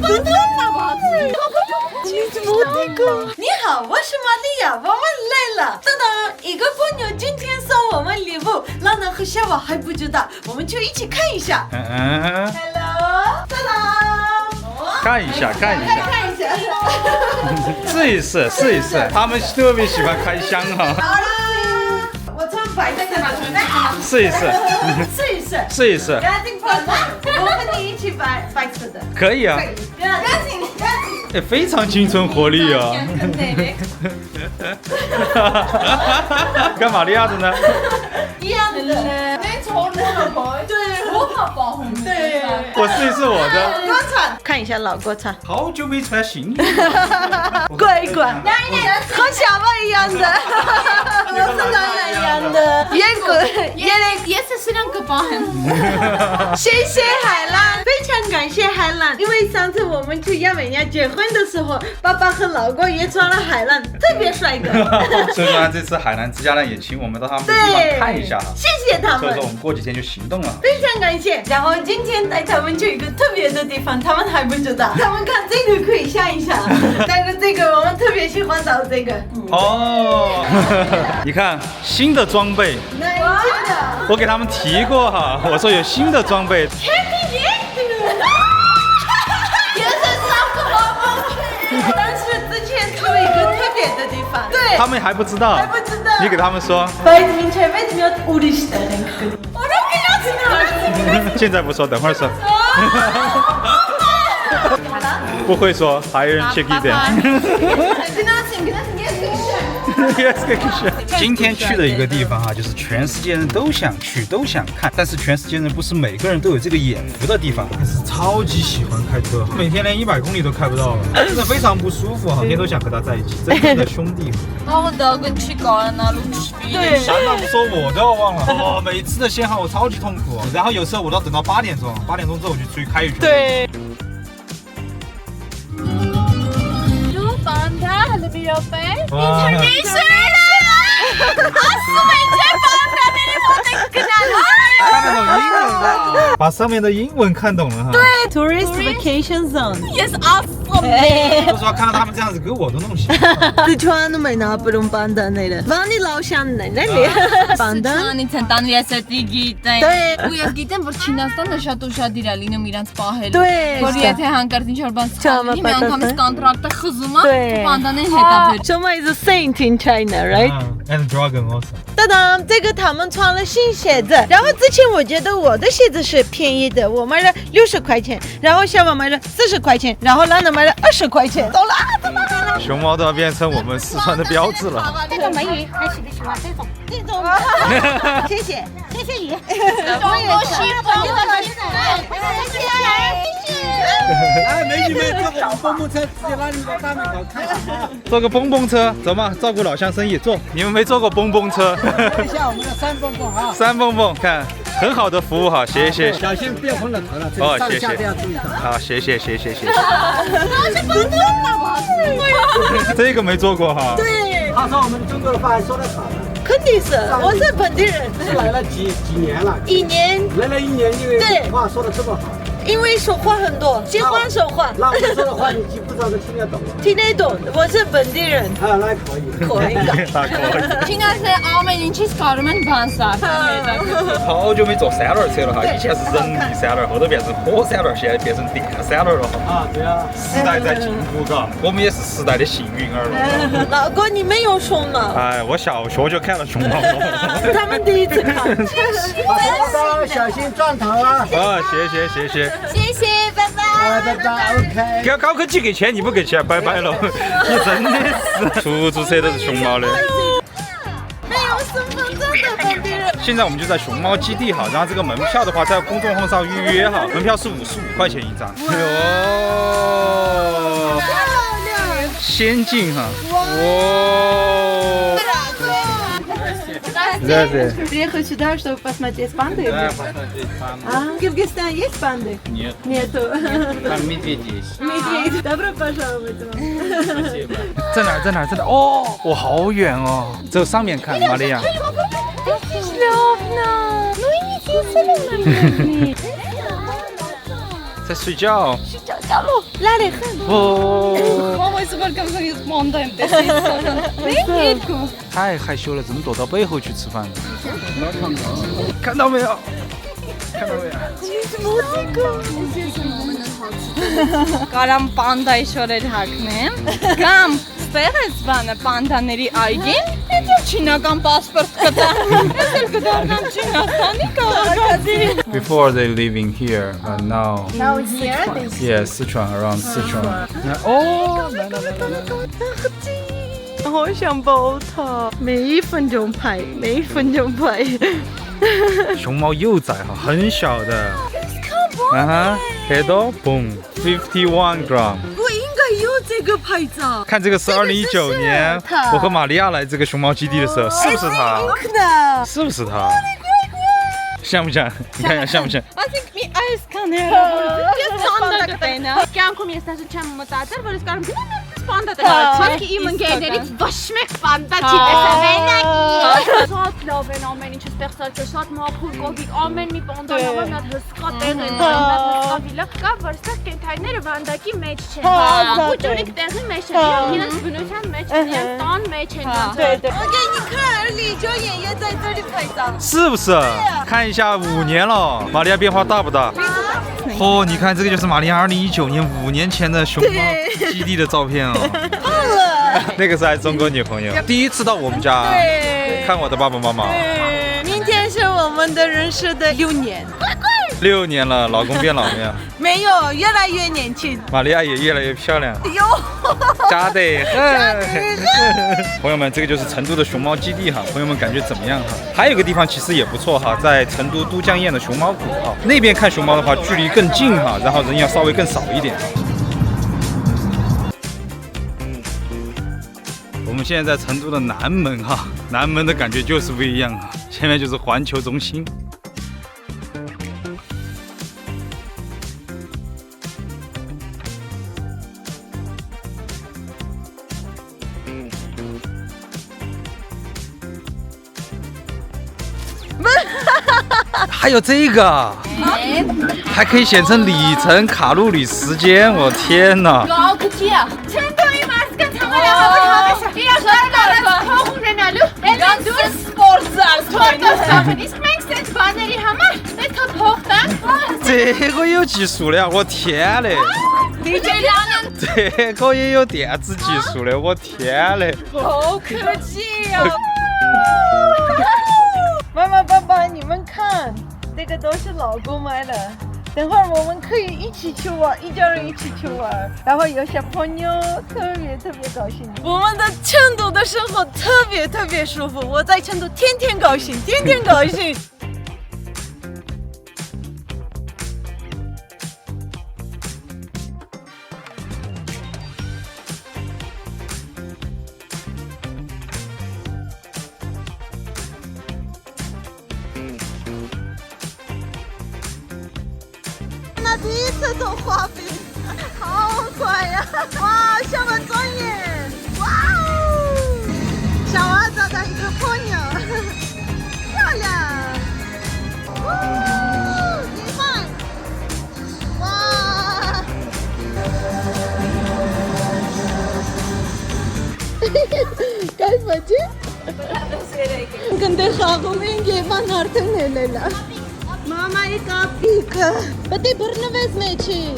真的吗？你好，我是玛利亚，我们来了。当当，一个朋友今天送我们礼物，朗朗和小王还不知道，我们就一起看一下。Hello， 当当，看一下，看一下，看一下，试一试，试一试。他们特别喜欢开箱哈。好啦，我从白色的试一试，试一试，试一试。赶紧放，我和你一起白色的。可以啊，赶紧。非常青春活力啊。跟玛利亚的呢？一样的。对，我好保护。对，我试一试我的。锅铲，看一下老锅铲。好久没穿新衣服。乖乖，和小猫一样的，我是当然一样的。也是两个包很。谢谢海浪，非常感谢海浪，因为上次我们去亚美尼亚结婚的时候，爸爸和老公也穿了海浪，特别帅哥。所以说这次海南之家呢也请我们到他们的地方看一下哈。谢谢他们。所以说我们过几天就行动了。非常感谢。然后今天带他们去一个特别的地方，他们还不知道。他们看这个可以想一想，但是这个我们特别喜欢到这个。哦，你看新的装备，那真的。我给他们提过哈，我说有新的装备。但是之前去了一个特别的地方，对，他们还不知道，还不知道。你给他们说。现在不说，等会儿说。不会说，还有人 check 一点。今天去的一个地方哈，就是全世界人都想去、都想看，但是全世界人不是每个人都有这个眼福的地方。但是超级喜欢开车，每天连100公里都开不到了，真的非常不舒服，每天都想和他在一起，真正的兄弟。对，想到说我都要忘了，哦，每次的限号我超级痛苦，然后有时候我都要等到8点钟，8点钟之后我就出去开一圈。对。看得懂英文了，把上面的英文看懂了哈。对 ，Tourist Vacation Zone。Yes, awesome。说实话，看到他们这样子，给我都弄心。四川都没拿不动板凳来的，往你老乡那里。板凳。对。Ուզգիտեմ որ Չինաստանը շատ ուշադիր է լինում իրանց պահել։对。Որ եթե հանկարծ ինչ-որ բան սխալի, մի անգամից կոնտրակտը խզում է, պանդանին հետ է բերում։ Shoma is a saint in China, right? And dragon also。当当，这个他们穿了新鞋子，然后之前我觉得我的鞋子是便宜的，我买了60块钱，然后小王买了40块钱，然后朗朗买了20块钱。走了，走了。熊猫都要变成我们四川的标志了。这种美女还喜不喜欢这种？谢谢，谢谢雨。我也是。来，美女们，坐个蹦蹦车，直接拉你到大门口看。坐个蹦蹦车，走嘛，照顾老乡生意，坐。你们没坐过蹦蹦车？看一下我们的3蹦蹦啊，3蹦蹦，看很好的服务哈，谢谢。小心别昏了头了，这个上下都要注意的。好，谢谢。这个没做过哈。对。他说我们中国的话还说得少。肯定是，我是本地人，是来了几年了？1年。来了1年，因为话说得这么好。因为说话很多，喜欢说话。那我说的话你基本上都听得懂了。听得懂，我是本地人。啊，那可以。可以。Չինաստանը ամեն ինչից կարում են բան սարքել։ 好久没坐3轮车了哈，以前是人力3轮，后头变成火3轮，现在变成电3轮了。啊，对啊，时代在进步，嘎，我们也是时代的幸运儿了。老公，你没有熊猫？哎，我小学就看了熊猫。他们第一次看。小心撞头啊！啊，谢谢。谢谢，拜拜。拜拜 ，OK。给高科技给钱，你不给钱，拜拜了。你真的是，出租车都是熊猫的。没有身份证的本地人。现在我们就在熊猫基地哈，然后这个门票的话，在公众号上预约哈，门票是55块钱一张。哦，漂亮，先进哈，哇。Здравствуйте. Приехали сюда, чтобы посмотреть панды? Да, посмотреть панду. А, в Киргизстане есть панды? Нет. Нету. Там медведь есть. Медведь. Добро пожаловать вам. Спасибо. 在哪儿？哦，我好远哦，只有上面看，玛利亚。在睡觉。我为什么刚刚有梦到的？没过。太害羞了，怎么躲到背后去吃饭呢？看到没有？看到没有？ Կարամ պանդայի շորեր հագնեմ, կամ ստեղից բանը պանդաների այգին, հետո չինական պասպորտ կտամ, ես էլ կդառնամ Չինաստանի քաղաքացի։ Before they living here, but now it's here. yes, Sichuan around Sichuan. Oh, 好想抱它，每一分钟拍，每一分钟拍。熊猫幼崽哈，很小的。啊哈 ，head boom 51 gram。 我应该有这个牌照。看这个是2019年，我和玛利亚来这个熊猫基地的时候，是不是它？是不是它？像不像？你看一下像不像？ Ասենք մի այս կաներ, ես պանդա կտենա։ Կյանքում ես ասում չեմ մտածել, որ ես կարող եմ գնամ պանդա տալ։ Çünkü իմ ընկերներից ոչ մեկ պանդա չի տեսել մենակ։ Շատ լավ են ամեն ինչը ստեղծած է, շատ մաքուր կողիկ, ամեն մի պանդան համար մի հատ հսկա տեղ են, մի հատ հսկա վիլա, կա որ ստեղ կենթայիները վանդակի մեջ չեն։ Ու ջուրիկ տեղի մեջ են, իրենց բնության մեջ են, իրենց տան մեջ են։ 我给你看，李九爷爷在这里拍照。是不是？看一下5年了，玛利亚变化大不大？哦，你看这个就是玛利亚2019年5年前的熊猫基地的照片哦。胖了。那个是还中国女朋友，第一次到我们家看我的爸爸妈妈。明天是我们的认识的6年。 6年了，老公变老没有？没有，越来越年轻。玛利亚也越来越漂亮。哟，加得很。朋友们，这个就是成都的熊猫基地哈，朋友们感觉怎么样哈？还有个地方其实也不错哈，在成都都江堰的熊猫谷哈，那边看熊猫的话距离更近哈，然后人要稍微更少一点。我们现在在成都的南门哈，南门的感觉就是不一样哈，前面就是环球中心。 还有这个，还可以显成里程、卡路里、时间，我天哪！ Չենտոյի մասկան համարյալ հավես իրար կարդարած փող ունենալու Էլեն դուր Sport սպորտով իսկ մենք սենց բաների համար պետք է փող տանք 这个有技术的，我天嘞！ DJ 这个也有电子技术的，我天嘞！好科技哦！妈妈、爸爸，你们看，这个都是老公买的。等会儿我们可以一起去玩，一家人一起去玩，然后有小朋友，特别高兴。我们的成都的生活特别舒服，我在成都天天高兴，天天高兴。 第一次走滑冰，好快呀！哇，校门专业，哇哦！小娃找到一个婆娘，漂亮！哦，一半，哇！该怎么去？跟着哈后面给往哪儿去了？ Mama e ka pika. Pati bërë në vezme qis.